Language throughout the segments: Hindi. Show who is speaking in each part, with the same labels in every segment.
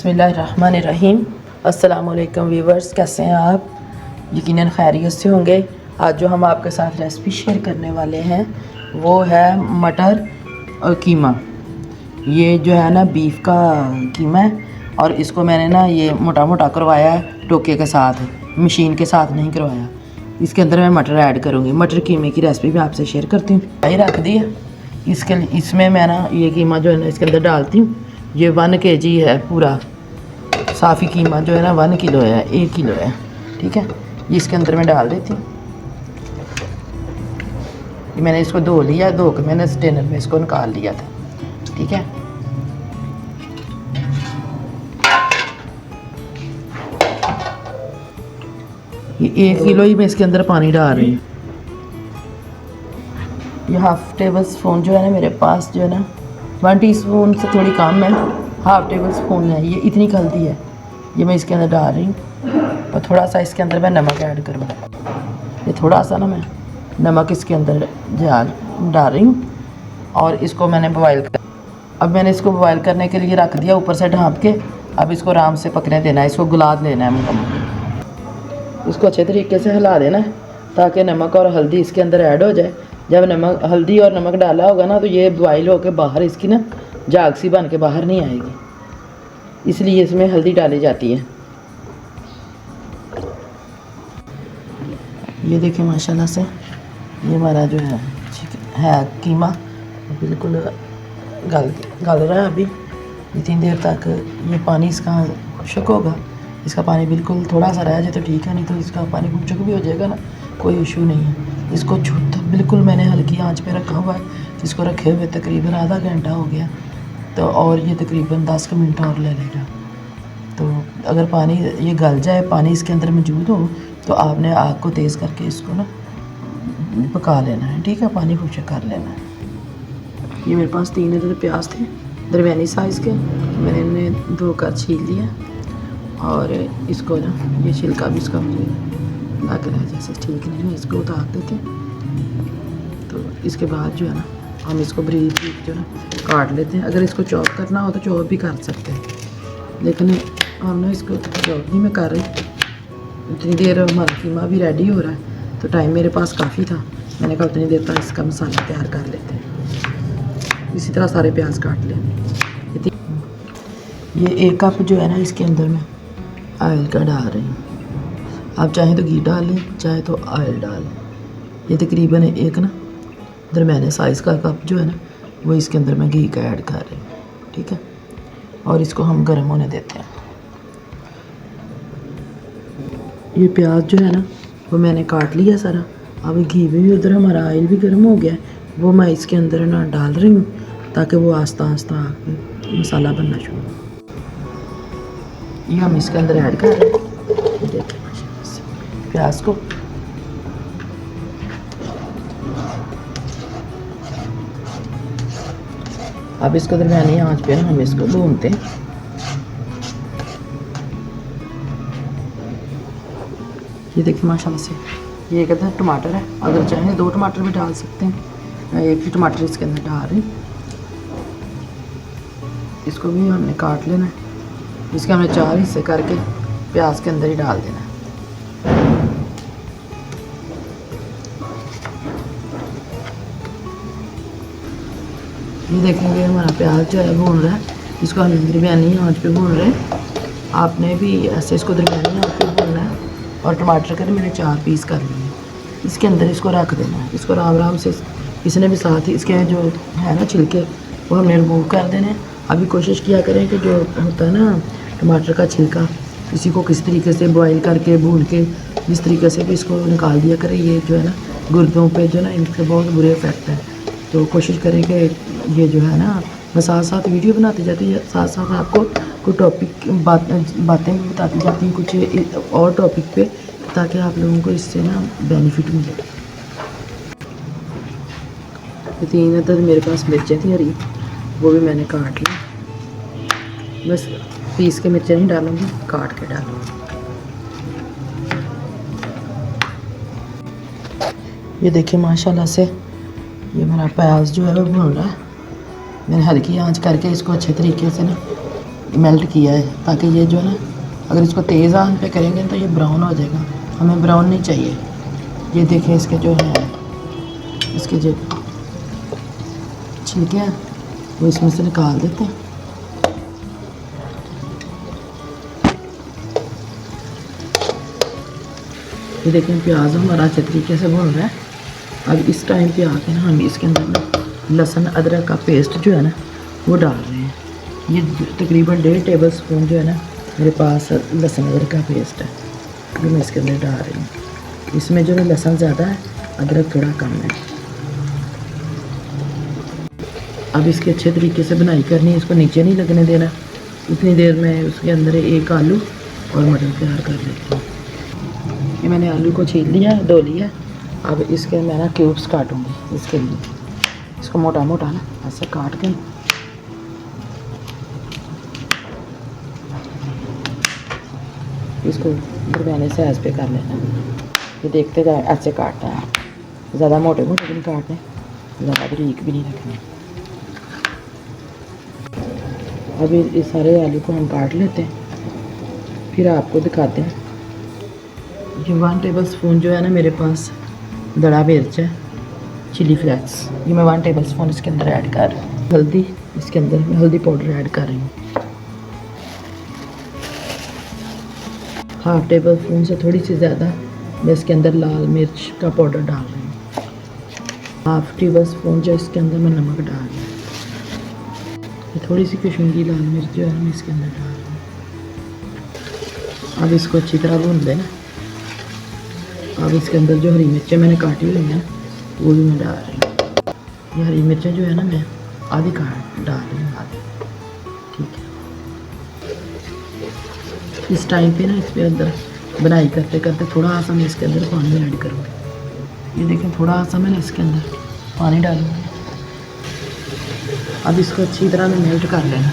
Speaker 1: बिस्मिल्लाहिर्रहमानिर्रहीम। अस्सलाम वालेकुम व्यूवर्स, कैसे हैं आप? यकीनन खैरियत से होंगे। आज जो हम आपके साथ रेसिपी शेयर करने वाले हैं वो है मटर और कीमा। ये जो है ना बीफ का कीमा है और इसको मैंने ना ये मोटा मोटा करवाया है टोके के साथ, मशीन के साथ नहीं करवाया। इसके अंदर मैं मटर ऐड करूँगी। मटर कीमे की रेसिपी मैं आपसे शेयर करती हूँ। कढ़ाई रख दी है, इसमें मैं ना ये कीमा जो है ना इसके अंदर डालती हूँ। ये 1 kg है पूरा साफ़ी कीमा जो है ना 1 किलो है, 1 किलो है, ठीक है। ये इसके अंदर मैं डाल देती हूँ। ये मैंने इसको धो लिया, धो के मैंने स्टेनर में इसको निकाल लिया था, ठीक है। ये 1 किलो ही मैं इसके अंदर पानी डाल रही हूँ। ये 1/2 टेबल स्पून जो है ना मेरे पास जो है ना 1 टीस्पून से थोड़ी कम है, 1/2 टेबल स्पून है। ये इतनी हल्दी है, ये मैं इसके अंदर डाल रही हूँ। और थोड़ा सा इसके अंदर मैं नमक ऐड करूँगा। ये थोड़ा सा ना मैं नमक इसके अंदर डाल रही हूँ और इसको मैंने बॉयल कर, अब मैंने इसको बॉयल करने के लिए रख दिया ऊपर से ढाँप के। अब इसको आराम से पकने देना है, इसको गुला लेना है मुकम्मल। इसको अच्छे तरीके से हिला देना है ताकि नमक और हल्दी इसके अंदर ऐड हो जाए। जब हल्दी और नमक डाला होगा ना तो ये बॉयल होकर बाहर इसकी ना झाग सी बन के बाहर नहीं आएगी, इसलिए इसमें हल्दी डाली जाती है। ये देखिए माशाल्लाह से ये हमारा जो है कीमा बिल्कुल गल रहा है। अभी इतनी देर तक ये पानी इसका खुश्क होगा। इसका पानी बिल्कुल थोड़ा सा रह जाए तो ठीक है, नहीं तो इसका पानी खुश्क भी हो जाएगा ना, कोई इशू नहीं है। इसको बिल्कुल मैंने हल्की आंच पे रखा हुआ है। इसको रखे हुए तकरीबन आधा घंटा हो गया, तो और ये तकरीबन 10 मिनट और ले लेगा। तो अगर पानी ये गल जाए, पानी इसके अंदर मौजूद हो, तो आपने आग को तेज़ करके इसको ना पका लेना है, ठीक है। पानी खुश्क कर लेना है। ये मेरे पास 3 अदद प्याज थे दरमियानी साइज़ के, मैंने इन्हें धोकर छील लिया और इसको ना ये छिलका भी इसका मुझे लग रहा है जैसे ठीक नहीं है, इसको उतार देते। तो इसके बाद जो है ना हम इसको बारीक जो ना काट लेते हैं। अगर इसको चॉप करना हो तो चॉप भी कर सकते हैं, लेकिन हम ना इसको चॉप नहीं मैं कर रही। इतनी देर हमारा कीमा भी रेडी हो रहा है, तो टाइम मेरे पास काफ़ी था। मैंने कहा उतनी देर तक इसका मसाला तैयार कर लेते हैं। इसी तरह सारे प्याज काट लें। ये 1 कप जो है ना इसके अंदर मैं ऑयल का डाल रही हूँ। आप चाहें तो घी डाल लें, चाहे तो ऑयल डाल लें। ये तकरीबन एक ना दरमियाने साइज़ का कप जो है ना वो इसके अंदर मैं घी का ऐड कर रही हूँ, ठीक है। और इसको हम गर्म होने देते हैं। ये प्याज जो है ना वो मैंने काट लिया सारा। अब घी भी उधर हमारा ऑयल भी गर्म हो गया है, वो मैं इसके अंदर ना डाल रही हूँ ताकि वो आस्ता आस्ता मसाला बनना शुरू हो। ये हम इसके अंदर ऐड कर रहे हैं, देखिए प्याज को। अब इसको दरमियानी आंच पे ना हम इसको भूनते हैं। ये देखिए माशाल्लाह से ये कहते हैं टमाटर है, अगर चाहें 2 टमाटर भी डाल सकते हैं। मैं 1 ही टमाटर इसके अंदर डाल रही। इसको भी हमने काट लेना है। इसके हमने 4 हिस्से करके प्याज के अंदर ही डाल देना है। ये देखेंगे हमारा प्याज जो है भून रहा है, इसको हम दरमियानी आंच पे भून रहे हैं। आपने भी ऐसे इसको दरमियानी आंच पे भूनना है। और टमाटर के मैंने 4 पीस कर लिए, इसके अंदर इसको रख देना है। इसको आराम आराम से इसने भी साथ ही इसके जो है ना छिलके वो हमने रिमूव कर देने हैं। अभी कोशिश किया करें कि जो होता है ना टमाटर का छिलका, इसी को किसी तरीके से बॉईल करके भून के जिस तरीके से भी इसको निकाल दिया करें। ये जो है ना गुर्दों पे जो ना इनके बहुत बुरे इफ़ेक्ट है। तो कोशिश करें कि ये जो है ना मैं साथ साथ वीडियो बनाती जाती है, साथ साथ आपको कुछ टॉपिक बातें भी बताती जाती हैं कुछ और टॉपिक पे, ताकि आप लोगों को इससे ना बेनिफिट मिले। 3 अदद मेरे पास मिर्चें थी हरी, वो भी मैंने काट ली। बस पीस के मिर्चें नहीं डालूँगी, काट के डालूँगी। ये देखिए माशाल्लाह से ये हमारा प्याज जो है वो भून रहा है। मैंने हल्की आंच करके इसको अच्छे तरीके से ना मेल्ट किया है, ताकि ये जो है ना, अगर इसको तेज़ आंच पे करेंगे तो ये ब्राउन हो जाएगा। हमें ब्राउन नहीं चाहिए। ये देखें इसके जो है, इसके जो छिलके हैं वो इसमें से निकाल देते हैं। ये देखें प्याज हमारा अच्छे तरीके से भुन रहा है। अब इस टाइम पे आके ना हम इसके अंदर ना लहसुन अदरक का पेस्ट जो है ना वो डाल रहे हैं। ये तकरीबन 1.5 टेबल स्पून जो है ना मेरे पास लहसुन अदरक का पेस्ट है, जो मैं इसके अंदर डाल रही हूँ। इसमें जो है लहसुन ज़्यादा है, अदरक थोड़ा कम है। अब इसके अच्छे तरीके से बनाई करनी है, इसको नीचे नहीं लगने देना। इतनी देर में उसके अंदर एक आलू और मटर तैयार कर लेती हूँ। ये मैंने आलू को छील लिया है, धो लिया। अब इसके मैं ना क्यूब्स काटूँगी। इसके लिए इसको मोटा मोटा ना ऐसे काट के इसको दरमियाने साइज पे कर लेना। ये देखते जाए, ऐसे काटना है, ज़्यादा मोटे मोटे भी नहीं काटने, ज़्यादा बारीक भी नहीं रखने। अभी इस सारे आलू को हम काट लेते हैं, फिर आपको दिखाते हैं। ये 1 टेबल स्पून जो है ना मेरे पास दड़ा मिर्च है, चिली फ्लेक्स, ये मैं 1 टेबल स्पून इसके अंदर ऐड कर रही हूँ। हल्दी, इसके अंदर मैं हल्दी पाउडर ऐड कर रही हूँ। 1/2 टेबल स्पून से थोड़ी सी ज़्यादा मैं इसके अंदर लाल मिर्च का पाउडर डाल रही हूँ। 1/2 टेबल स्पून जो इसके अंदर मैं नमक डाल रही हूँ। थोड़ी सी कश्मीरी लाल मिर्च जो है मैं इसके अंदर डाल रही हूँ। अब इसको अच्छी तरह भून लेना। अब इसके अंदर जो हरी मिर्चें मैंने काटी हुई हैं वो भी मैं डाल रही हूँ। ये हरी मिर्चें जो है ना मैं आधी काट डाल रही हूँ, आधी। ठीक है। इस टाइम पे ना इसके अंदर बनाई करते करते थोड़ा सा मैं इसके अंदर पानी ऐड करूँगी। ये देखें थोड़ा सा मैंने इसके अंदर पानी डालूँगी। अब इसको अच्छी तरह में मेल्ट कर लेना।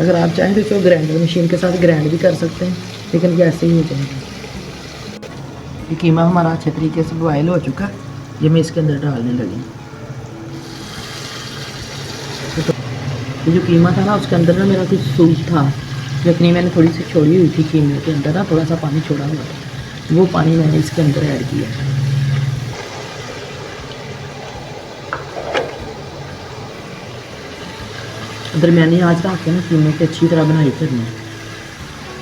Speaker 1: अगर आप चाहें तो इसको ग्राइंडर मशीन के साथ ग्राइंड भी कर सकते हैं, लेकिन ये ऐसे ही हो जाएगा। ये कीमा हमारा अच्छे तरीके से बॉयल हो चुका है, ये मैं इसके अंदर डालने लगी। ये जो कीमा था ना उसके अंदर ना मेरा कुछ सूप था, जितनी मैंने थोड़ी सी छोड़ी हुई थी कीमे के अंदर ना, थोड़ा सा पानी छोड़ा हुआ था, वो पानी मैंने इसके अंदर ऐड किया। दरमियानी आंच रख के ना कीमे की अच्छी तरह बनाई करनी है।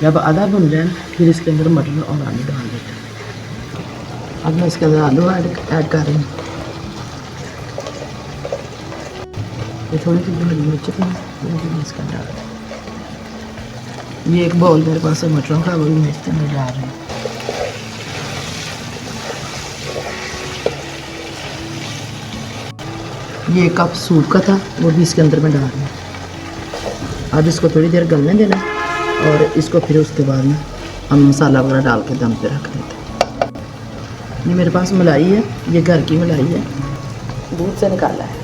Speaker 1: जब आधा बन जाए फिर इसके अंदर मटर और आलू डाल देते हैं। अब मैं इसके अंदर आलू ऐड कर रही हूँ। ये थोड़ी सी हरी मिर्च थी मैं इसके अंदर डाल रही हूँ। ये एक बाउल मेरे पास है मटरों का, वो भी मैं इसके अंदर डाल रही हूँ। ये 1 कप सूप का था, वो भी इसके अंदर मैं डाल रही हूँ। अब इसको थोड़ी देर गलने देना और इसको फिर उसके बाद में हम मसाला वगैरह डाल के दम पे रख देते हैं। ये मेरे पास मलाई है, ये घर की मलाई है, दूध से निकाला है,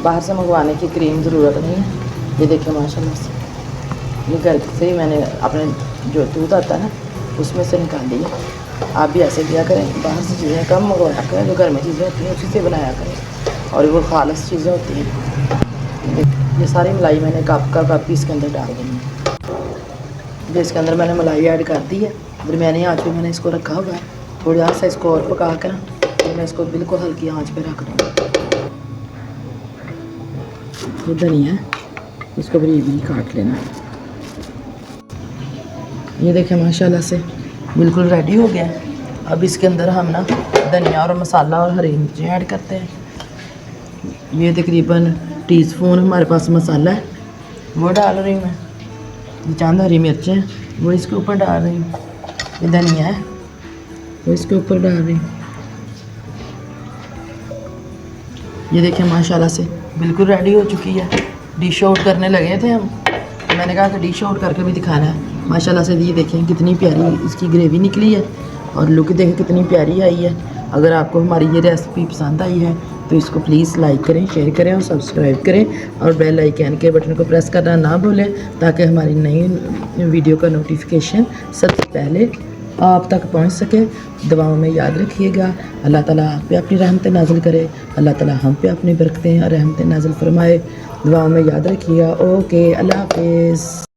Speaker 1: बाहर से मंगवाने की क्रीम ज़रूरत नहीं है। ये देखिए माशाल्लाह से ये घर से ही मैंने अपने जो दूध आता है ना उसमें से निकाल लिया। आप भी ऐसे किया करें, बाहर से चीज़ें कम मंगवाया करें, जो घर में चीज़ें होती हैं उसी से बनाया करें, और वो खालिस चीज़ें होती हैं। ये सारी मलाई मैंने कप इसके अंदर डाल दी है। जो इसके अंदर मैंने मलाई ऐड कर दी है, दरमियानी आंच पे मैंने इसको रखा हुआ है। थोड़ा सा इसको और पका कर तो मैं इसको बिल्कुल हल्की आंच पे रख दूँगी। ये धनिया है, इसको भी काट लेना। ये देखें माशाल्लाह से बिल्कुल रेडी हो गया है। अब इसके अंदर हम ना धनिया और मसाला और हरी मिर्ची ऐड करते हैं। ये तकरीबन टीस्पून हमारे पास मसाला है, वो डाल रही हूँ मैं। ये चंद हरी मिर्चें हैं वो इसके ऊपर डाल रही हूँ। ये धनिया है वो इसके ऊपर डाल रही हूँ। ये देखें माशाल्लाह से बिल्कुल रेडी हो चुकी है। डिश आउट करने लगे थे हम, मैंने कहा कि डिश आउट करके भी दिखाना है। माशाल्लाह से ये देखें कितनी प्यारी इसकी ग्रेवी निकली है और लुक देखें कितनी प्यारी आई है। अगर आपको हमारी ये रेसिपी पसंद आई है तो इसको प्लीज़ लाइक करें, शेयर करें और सब्सक्राइब करें, और बेल आइकन के बटन को प्रेस करना ना भूलें, ताकि हमारी नई वीडियो का नोटिफिकेशन सबसे पहले आप तक पहुंच सके। दुआओं में याद रखिएगा। अल्लाह ताला आप पे अपनी रहमतें नाजिल करे, अल्लाह ताला हम पे अपनी बरकतें और रहमतें नाजिल फरमाए। दुआओं में याद रखिएगा। ओके, अल्लाह हाफिज़।